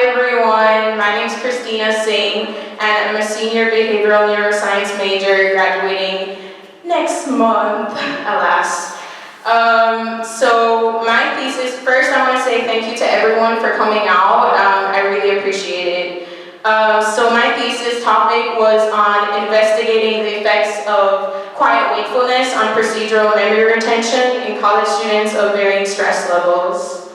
everyone, my name is Christina Singh, and I'm a senior behavioral neuroscience major graduating next month, alas. So my thesis, first I want to say thank you to everyone for coming out. I really appreciate it. So my thesis topic was on investigating the effects of quiet wakefulness on procedural memory retention in college students of varying stress levels.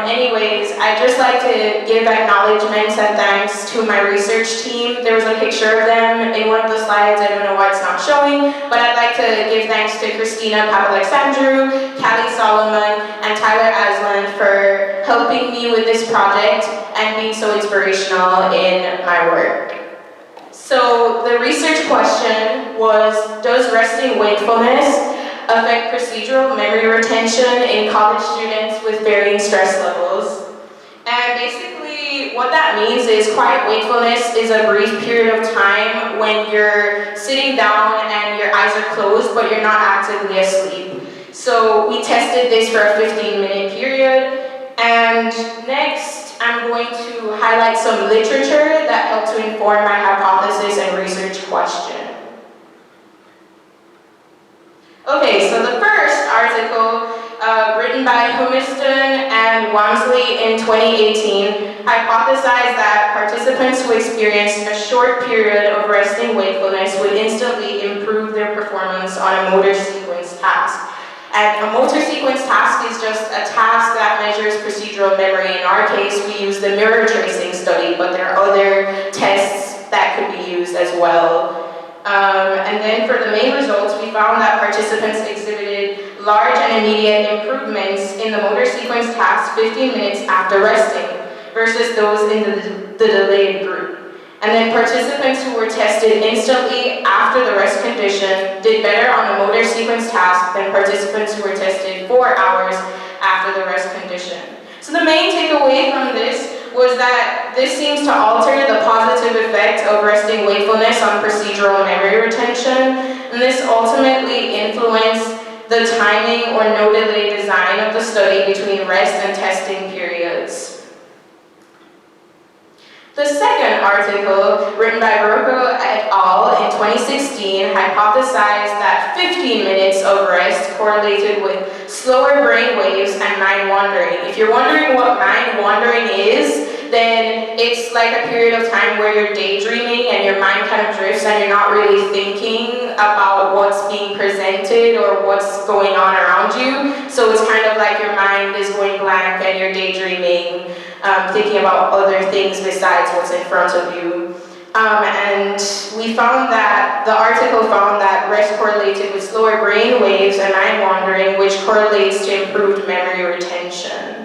Anyways, I'd just like to give acknowledgements and thanks to my research team. There was a picture of them in one of the slides. I don't know why it's not showing, but I'd like to give thanks to Christina Singh, Callie Solomon, and Tyler Aslan for helping me with this project and being so inspirational in my work. So the research question was, does resting wakefulness affect procedural memory retention in college students with varying stress levels? And basically what that means is quiet wakefulness is a brief period of time when you're sitting down and your eyes are closed but you're not actively asleep. So we tested this for a 15-minute period, and next I'm going to highlight some literature that helped to inform my hypothesis and research question. Okay, so the first article, written by Humiston and Walmsley in 2018, hypothesized that participants who experienced a short period of resting wakefulness would instantly improve their performance on a motor sequence task. And a motor sequence task is just a task that measures procedural memory. In our case, we use the mirror tracing study, but there are other tests that could be used as well. And then for the main results, we found that participants exhibited large and immediate improvements in the motor sequence task 15 minutes after resting versus those in the delayed group. And then participants who were tested instantly after the rest condition did better on the motor sequence task than participants who were tested 4 hours after the rest condition. So the main takeaway from this was that this seems to alter the positive effect of resting wakefulness on procedural memory retention, and this ultimately influenced the timing or no delay design of the study between rest and testing periods. The second article, written by Rocco et al. In 2016, hypothesized that 15 minutes of rest correlated with slower brain waves and mind wandering. If you're wondering what mind wandering is, then it's like a period of time where you're daydreaming and your mind kind of drifts and you're not really thinking about what's being presented or what's going on around you. So it's kind of like your mind is going blank and you're daydreaming, thinking about other things besides what's in front of you. And we found that, the article found that rest correlated with slower brain waves and mind wandering, which correlates to improved memory retention.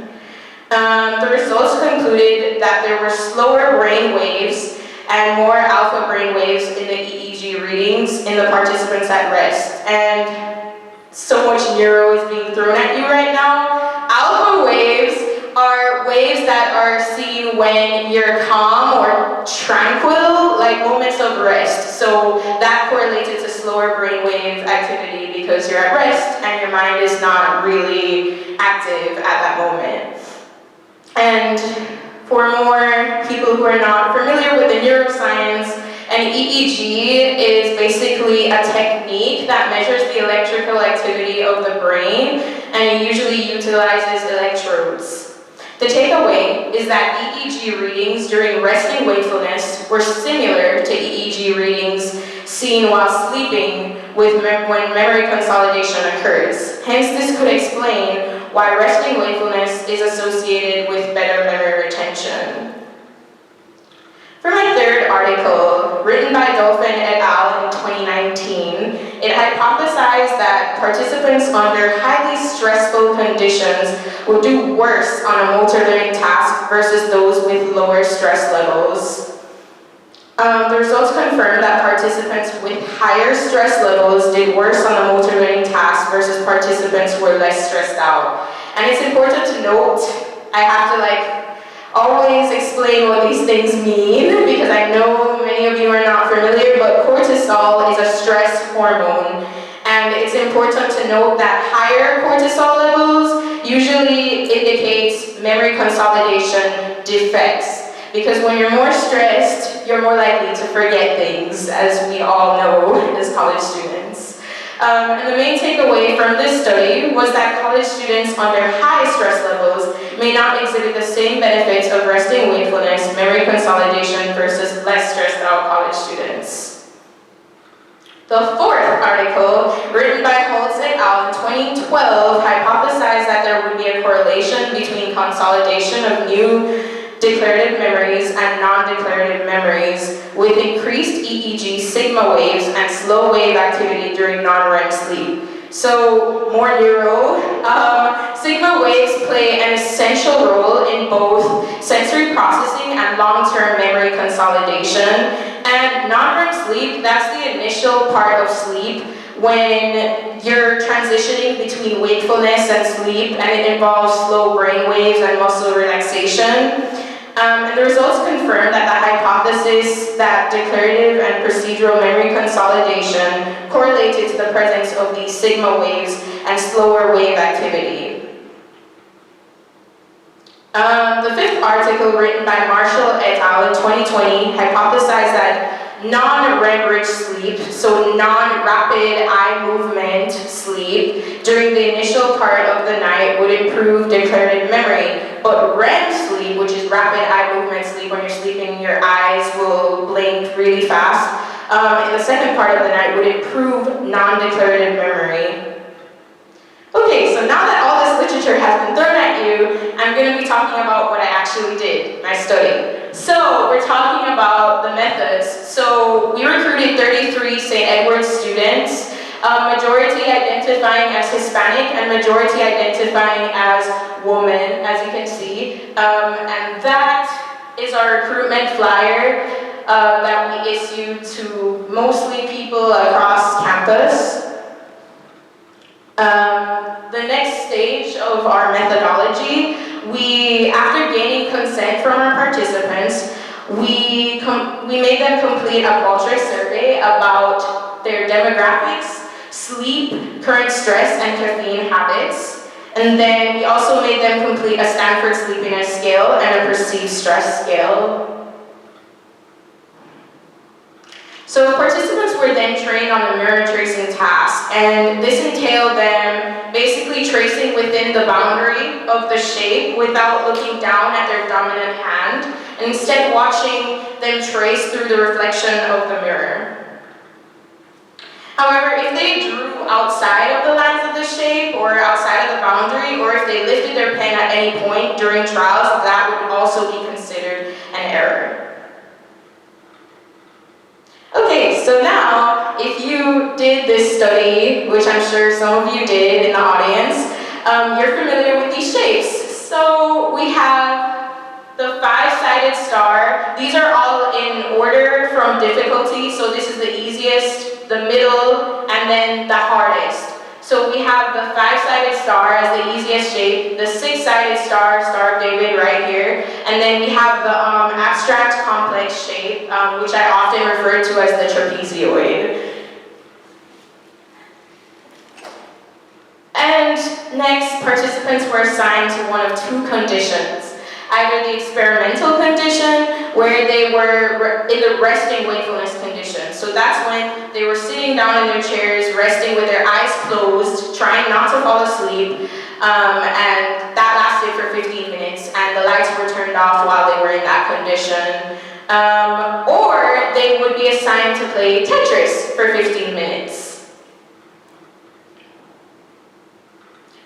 The results concluded that there were slower brain waves and more alpha brain waves in the EEG readings in the participants at rest. And so much neuro is being thrown at you right now. Alpha waves are waves that are seen when you're calm or tranquil, like moments of rest. So that correlated to slower brainwave activity because you're at rest and your mind is not really active at that moment. And for more people who are not familiar with the neuroscience, an EEG is basically a technique that measures the electrical activity of the brain, and it usually utilizes electrodes. The takeaway is that EEG readings during resting wakefulness were similar to EEG readings seen while sleeping when memory consolidation occurs. Hence, this could explain why resting wakefulness is associated with better memory retention. For my third article, written by Dolphin et al. In 2019, it hypothesized that participants under highly stressful conditions would do worse on a motor learning task versus those with lower stress levels. The results confirmed that participants with higher stress levels did worse on the motor learning task versus participants who were less stressed out. And it's important to note, I have to always explain what these things mean because I know many of you are not familiar, but cortisol is a stress hormone. And And it's important to note that higher cortisol levels usually indicates memory consolidation defects. Because when you're more stressed, you're more likely to forget things, as we all know as college students. And the main takeaway from this study was that college students under high stress levels may not exhibit the same benefits of resting wakefulness, memory consolidation versus less stressed out college students. The fourth article, written by Holtz et al. In 2012, hypothesized that there would be a correlation between consolidation of new declarative memories and non-declarative memories with increased EEG sigma waves and slow wave activity during non-REM sleep. So, more neuro, sigma waves play an essential role in both sensory processing and long-term memory consolidation. And non-REM sleep, that's the initial part of sleep when you're transitioning between wakefulness and sleep, and it involves slow brain waves and muscle relaxation. And the results confirm that the hypothesis that declarative and procedural memory consolidation correlated to the presence of these sigma waves and slower wave activity. The fifth article, written by Marshall et al. In 2020, hypothesized that non-REM rich sleep, so non-rapid eye movement sleep, during the initial part of the night would improve declarative memory. But REM sleep, which is rapid eye movement sleep, when you're sleeping, your eyes will blink really fast, in the second part of the night would improve non-declarative memory. Okay, so now that all this literature has been thrown at you, I'm going to be talking about what I actually did, my study. So, we're talking about the methods. So, we recruited 33 St. Edward's students, majority identifying as Hispanic and majority identifying as woman, as you can see. And that is our recruitment flyer that we issued to mostly people across campus. The next stage of our methodology, after gaining consent from our participants, we made them complete a pulse survey about their demographics, sleep, current stress, and caffeine habits. And then we also made them complete a Stanford Sleepiness Scale and a Perceived Stress Scale. So participants were then trained on a mirror tracing task, and this entailed them basically tracing within the boundary of the shape without looking down at their dominant hand, and instead watching them trace through the reflection of the mirror. However, if they drew outside of the lines of the shape or outside of the boundary, or if they lifted their pen at any point during trials, that would also be considered an error. Okay, so now, if you did this study, which I'm sure some of you did in the audience, you're familiar with these shapes. So we have the five-sided star. These are all in order from difficulty, so this is the easiest, the middle, and then the hardest. So we have the five-sided star as the easiest shape, the six-sided star, Star of David right here, and then we have the abstract complex shape, which I often refer to as the trapezoid. And next, participants were assigned to one of two conditions. Either the experimental condition, where they were in the resting wakefulness condition. So that's when they were sitting down in their chairs, resting with their eyes closed, trying not to fall asleep, and that lasted for 15 minutes, and the lights were turned off while they were in that condition. Or they would be assigned to play Tetris for 15 minutes.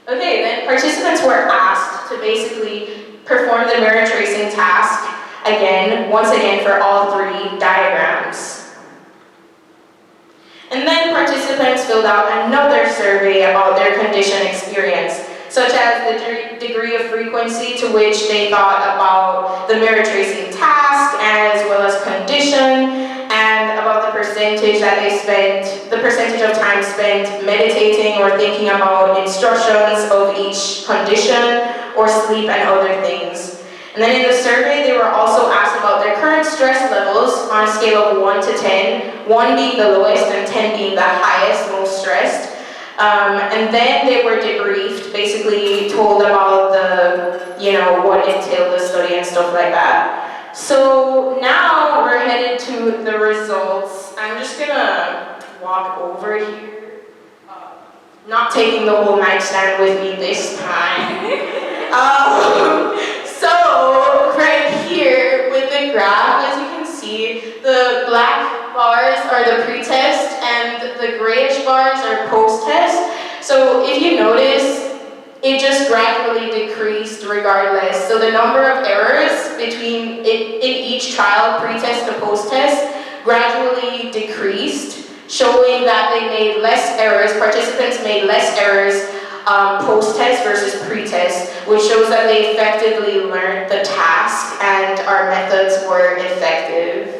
Okay, then participants were asked to basically perform the mirror tracing task once again for all three diagrams. And then participants filled out another survey about their condition experience, such as the degree of frequency to which they thought about the mirror tracing task, as well as condition, and about the percentage of time spent meditating or thinking about instructions of each condition, or sleep and other things. And then in the survey, they were also asked about their current stress levels on a scale of 1 to 10, 1 being the lowest and 10 being the highest, most stressed. And then they were debriefed, basically told about what entailed the study and stuff like that. So now we're headed to the results. I'm just gonna walk over here. Not taking the whole nightstand with me this time. So right here with the graph, as you can see, the black bars are the pre-test and the grayish bars are post-test. So if you notice, it just gradually decreased regardless. So the number of errors between in each trial, pre-test to post-test, gradually decreased, showing that they made less errors, participants made less errors post-test versus pre-test, which shows that they effectively learned the task and our methods were effective.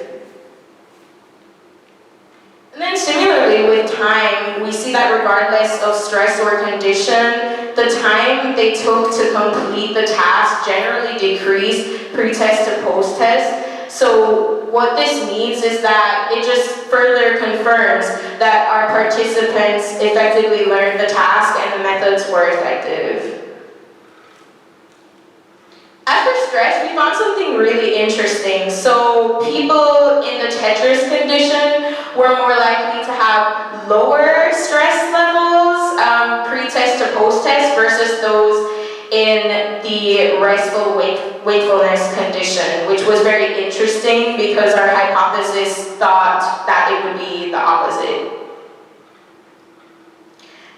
And then similarly with time, we see that regardless of stress or condition, the time they took to complete the task generally decreased pre-test to post-test. So what this means is that it just further confirms that our participants effectively learned the task and the methods were effective. As for stress, we found something really interesting. So people in the Tetris condition were more likely to have lower stress levels pre-test to post-test versus those in the restful wakefulness condition, which was very interesting because our hypothesis thought that it would be the opposite.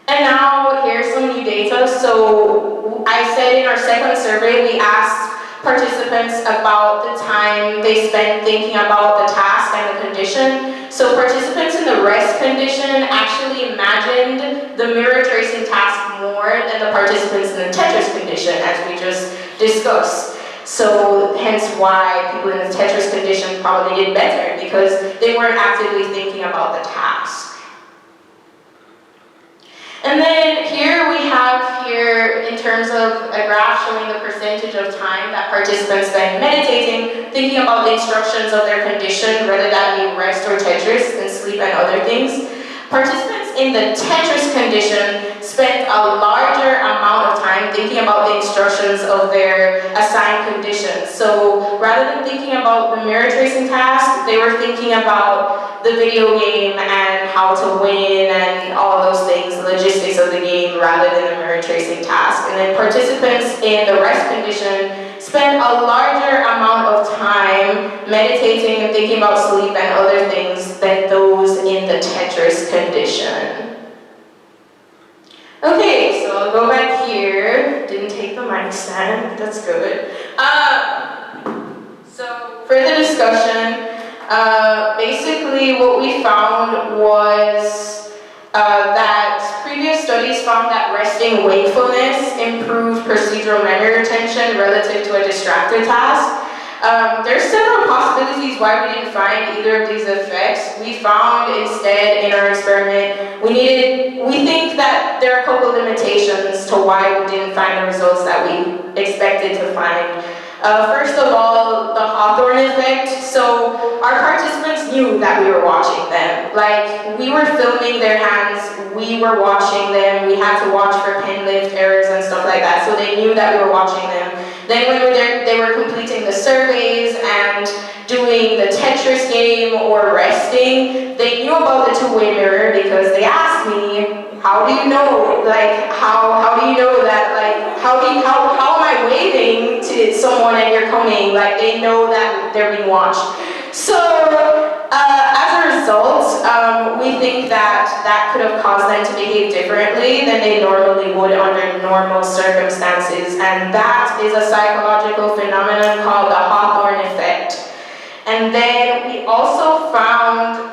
And now here's some new data. So I said in our second survey, we asked participants about the time they spent thinking about the task and the condition. So participants in the rest condition actually imagined the mirror tracing task more than the participants in the Tetris condition, as we just discussed. So hence why people in the Tetris condition probably did better, because they weren't actively thinking about the task. And then here we have in terms of a graph showing the percentage of time that participants spend meditating, thinking about the instructions of their condition, whether that be rest or Tetris, and sleep and other things. Participants in the Tetris condition spent a larger amount of time thinking about the instructions of their assigned conditions. So rather than thinking about the mirror tracing task, they were thinking about the video game and how to win and all those things, the logistics of the game, rather than the mirror tracing task. And then participants in the rest condition spent a larger amount of time meditating and thinking about sleep and other things than those in the Tetris condition. Okay, so I'll go back here. Didn't take the mic stand, that's good. So for the discussion, basically what we found was that previous studies found that resting wakefulness improved procedural memory retention relative to a distracted task. There's several possibilities why we didn't find either of these effects. We found instead in our experiment, we think that there are a couple limitations to why we didn't find the results that we expected to find. First of all, the Hawthorne effect. So our participants knew that we were watching them. Like, we were filming their hands, we were watching them, we had to watch for pen lift errors and stuff like that, so they knew that we were watching them. Then when they were completing the surveys and doing the Tetris game or resting, they knew about the two-way mirror because they asked me, how do you know? Like, how do you know that? Like, how am I waving to someone and you're coming? Like, they know that they're being watched. So, as a result, we think that could have caused them to behave differently than they normally would under normal circumstances, and that is a psychological phenomenon called the Hawthorne effect. And then we also found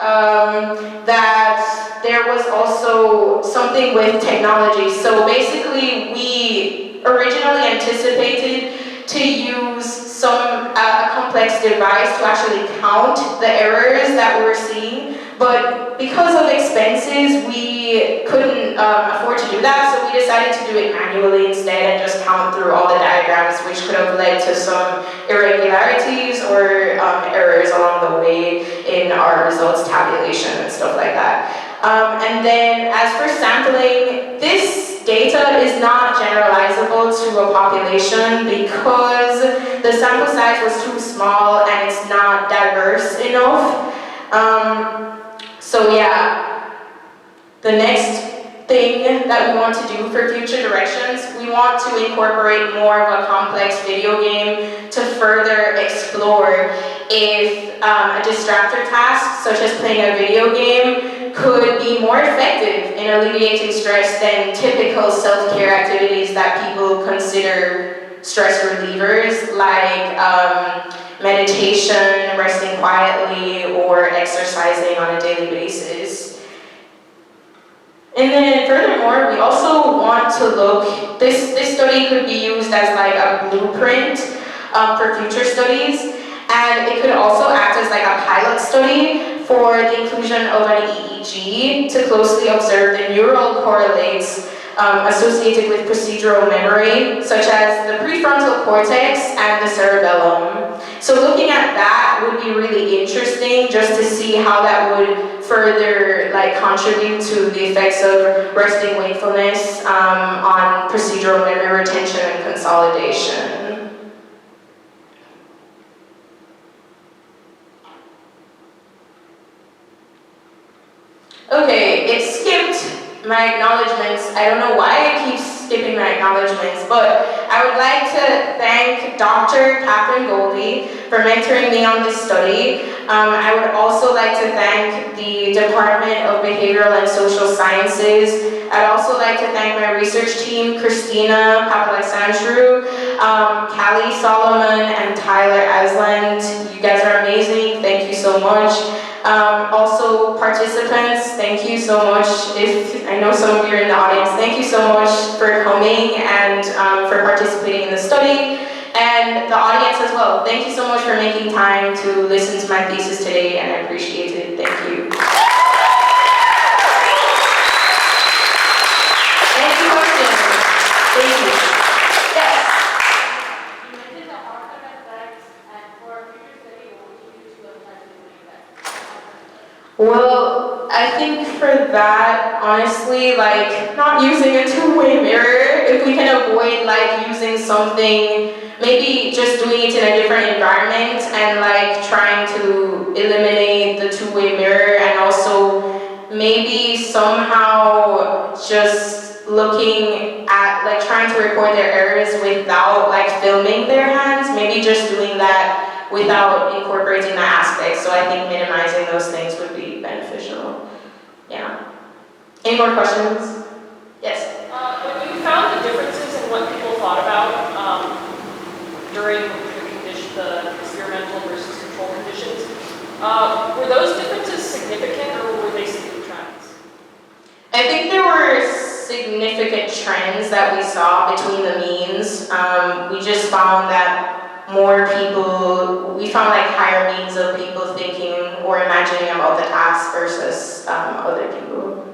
that there was also something with technology. So basically, we originally anticipated to use a complex device to actually count the errors that we were seeing, but because of expenses, we couldn't afford to do that, so we decided to do it manually instead and just count through all the diagrams, which could have led to some irregularities or errors along the way in our results tabulation and stuff like that. And then as for sampling, this data is not generalizable to a population because the sample size was too small and it's not diverse enough. So yeah, the next thing that we want to do for future directions, we want to incorporate more of a complex video game to further explore if a distractor task, such as playing a video game, could be more effective in alleviating stress than typical self-care activities that people consider stress relievers, like meditation, resting quietly, or exercising on a daily basis. And then furthermore, we also want to look, this study could be used as like a blueprint for future studies, and it could also act as like a pilot study for the inclusion of an EEG to closely observe the neural correlates associated with procedural memory, such as the prefrontal cortex and the cerebellum. So looking at that would be really interesting, just to see how that would further contribute to the effects of resting wakefulness on procedural memory retention and consolidation. Okay, it skipped my acknowledgements. I don't know why it keeps skipping my acknowledgements, but I would like to thank Dr. Catherine Goldie for mentoring me on this study. I would also like to thank the Department of Behavioral and Social Sciences. I'd also like to thank my research team, Christina Papalexandru, Callie Solomon, and Tyler Asland. You guys are amazing. Thank you so much. Also, participants, thank you so much. If I know some of you are in the audience, thank you so much for coming and for participating in the study. And the audience as well, thank you so much for making time to listen to my thesis today, and I appreciate it. Thank you. Any questions? Thank you. Yes? You mentioned the harm effects, and for a future study, what would you do to apply to the effects? Well, I think for that, honestly, not using a two-way mirror, if we can avoid using something, maybe just doing it in a different environment and trying to eliminate the two-way mirror, and also maybe somehow just looking at trying to record their errors without filming their hands, maybe just doing that without incorporating that aspect. So I think minimizing those things would be beneficial. Yeah. Any more questions? Yes? When you found the differences in what people thought about during the experimental versus control conditions, were those differences significant, or were they single trends? I think there were significant trends that we saw between the means. We just found that more people, we found higher means of people thinking or imagining about the task versus other people.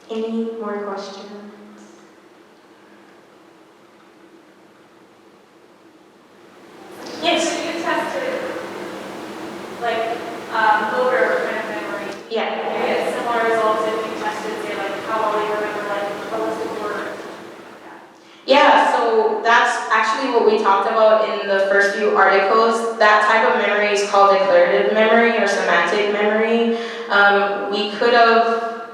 Any more questions? Yes? So you tested motor kind of memory. Yeah. You get similar results if you tested, say, how well you remember holistic words. Yeah, so that's actually what we talked about in the first few articles. That type of memory is called declarative memory or semantic memory.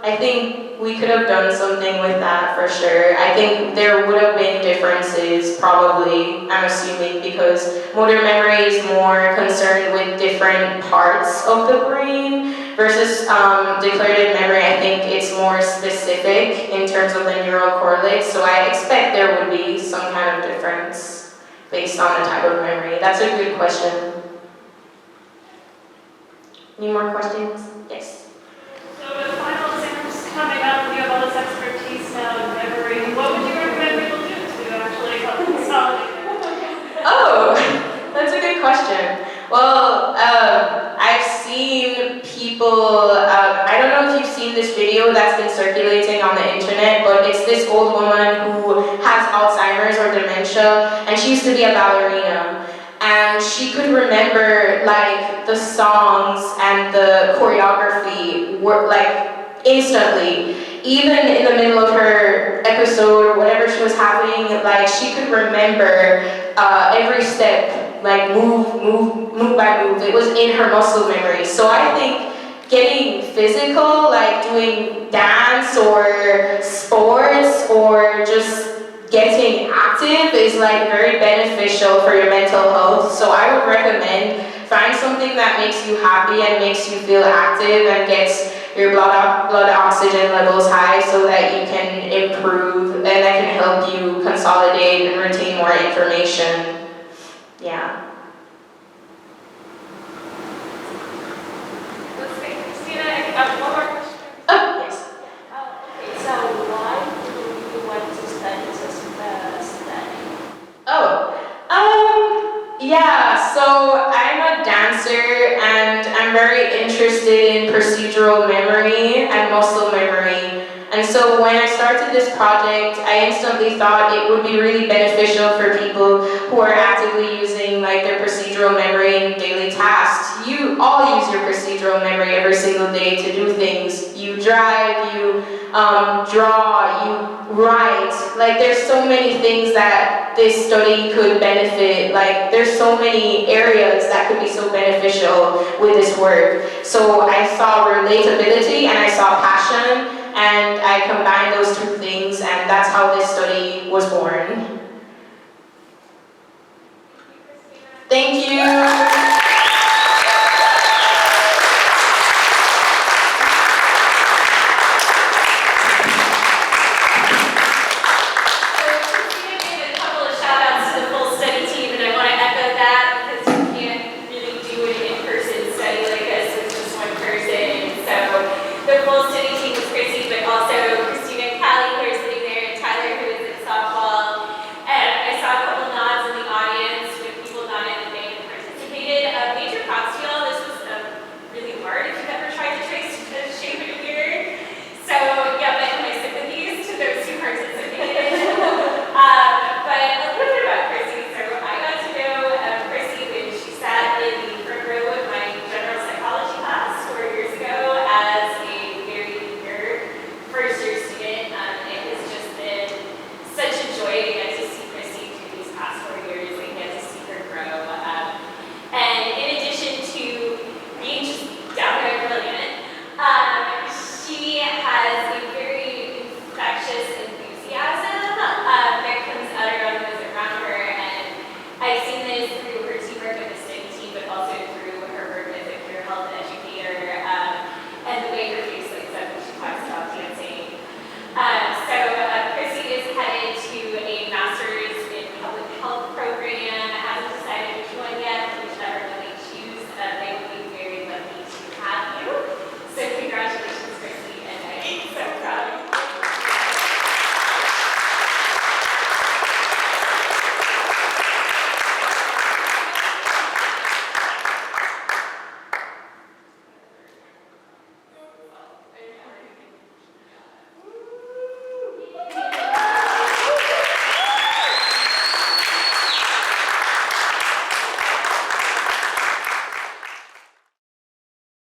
I think we could have done something with that for sure. I think there would have been differences probably, I'm assuming, because motor memory is more concerned with different parts of the brain versus declarative memory. I think it's more specific in terms of the neural correlates, so I expect there would be some kind of difference based on the type of memory. That's a good question. Any more questions? Yes? So the final exams coming up, you have all this expertise now in memory. What would you recommend people do to actually help consolidate it? Oh, that's a good question. Well, I've seen people, I don't know if you've seen this video that's been circulating on the internet, but it's this old woman who has Alzheimer's or dementia, and she used to be a ballerina. and she could remember like the songs and the choreography were like instantly. Even in the middle of her episode or whatever she was having, like she could remember every step, like move by move. It was in her muscle memory. So I think getting physical, like doing dance or sports or just getting active is like very beneficial for your mental health. So I would recommend find something that makes you happy and makes you feel active and gets your blood oxygen levels high so that you can improve and that can help you consolidate and retain more information. Yeah. Let's see, Christina, one more question. Oh, yes. Okay, so why do you want to study studying? Yeah, so I'm a dancer and I'm very interested in procedural memory and muscle memory. And so when I started this project, I instantly thought it would be really beneficial for people who are actively using like their procedural memory in daily tasks. You all use your procedural memory every single day to do things. You drive, you draw, you write. Like there's so many things that this study could benefit. Like there's so many areas that could be so beneficial with this work. So I saw relatability and I saw passion, and I combined those two things, and that's how this study was born.